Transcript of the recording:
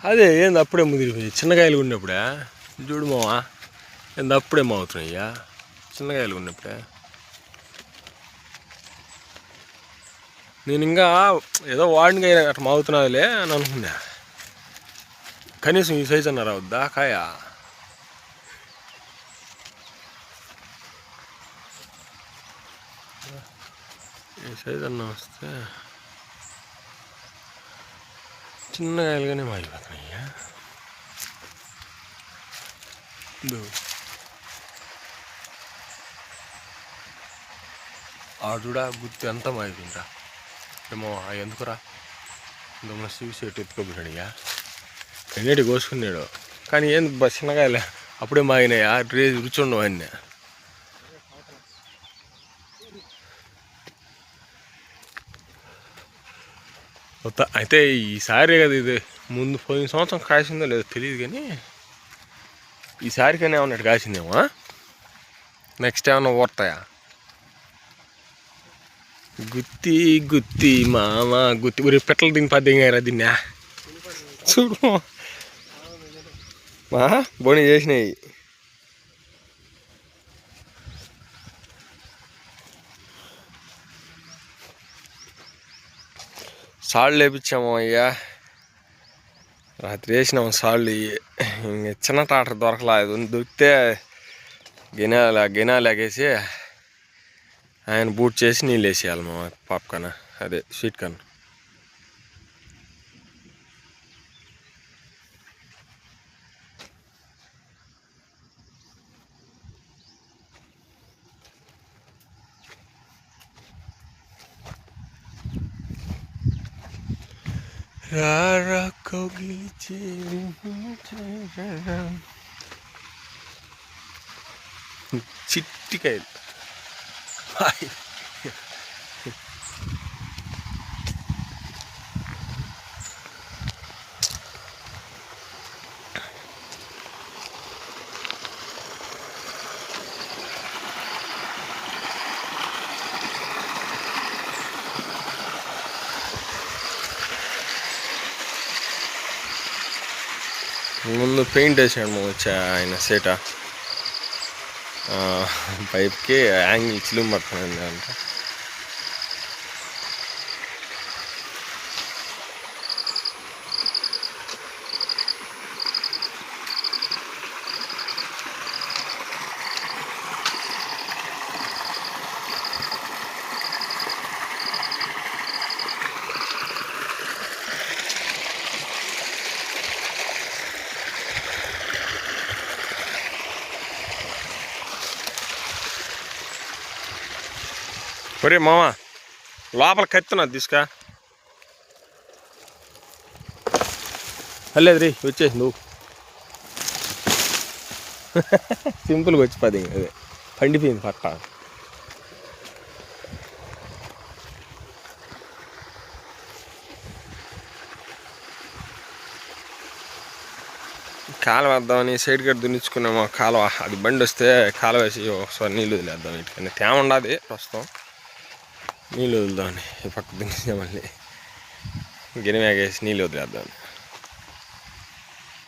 అదే ఏంది అప్పుడే ముదిరిపోయి చిన్నకాయలు ఉన్నప్పుడే చూడు మావా ఏంది అప్పుడే మావుతున్నాయ్యా చిన్నకాయలు ఉన్నప్పుడే. నేను ఇంకా ఏదో వాడినికాయ అట్లా మావుతున్నదిలే అని అనుకున్నా. కనీసం ఈ సైజు అన్న రావద్దా కాయ? ఈ సైజు అన్న వస్తే చిన్నకాయలుగానే మాగిపోతున్నాయ్యా. ఆడుడా గుర్తు ఎంత మాగిపోయిందా ఏమో ఎందుకురా ఇంత చూసి ఎటు ఎత్తుకోబోయాడు ఇక ఎన్నిటి కోసుకున్నాడు. కానీ ఏం చిన్నకాయలే అప్పుడే మాగినాయా రుచి ఉండవు అన్నీ. అయితే ఈసారి కదా ఇది ముందు పోయిన సంవత్సరం కాసిందో లేదో తెలియదు కానీ ఈసారికైనా ఏమన్నట్టు కాసిందేమో. నెక్స్ట్ ఏమన్నా ఊరుతాయా? గుత్తి గుత్తి మామ గుత్తి ఊరి పెట్టలు దీని పద్దెంగారా దీన్ని చూడు మా బోని చేసినాయి. సాళ్ళు వేపించాము అయ్యా, రాత్రి వేసినాము సాళ్ళు. ఇంక చిన్న టాటర్ దొరకలేదు, దొరికితే గినాలేకేసి ఆయన బూట్ చేసి నీళ్ళు వేసేయాలి మా పాప్కార్న్, అదే స్వీట్ కార్న్. రారా కౌగిలించి చిట్టికాయలు ముందు పెయింట్ వేసాడు వచ్చా ఆయన సేట పైప్కి యాంగిల్ చిలుము పడుతుంది అంట. ఒరే మామ లోపల కత్తున్నా తీసుకా అలేదు రీ వచ్చేసి నువ్వు సింపుల్గా వచ్చిపోదు. అదే పండిపోయింది పట్ట. కాలువ వేద్దామని సైడ్ కట్ దున్నించుకున్నాము. కాలువ అది బండి వస్తే కాలువ వేసి ఒకసారి నీళ్ళు వదిలేద్దాం. ఇటుకని తేమ ఉండదు ప్రస్తుతం, నీళ్ళు వదులుదామని ఈ పక్క దున్నించా, మళ్ళీ గిన్నె వేసి నీళ్ళు వదిలేద్దామని.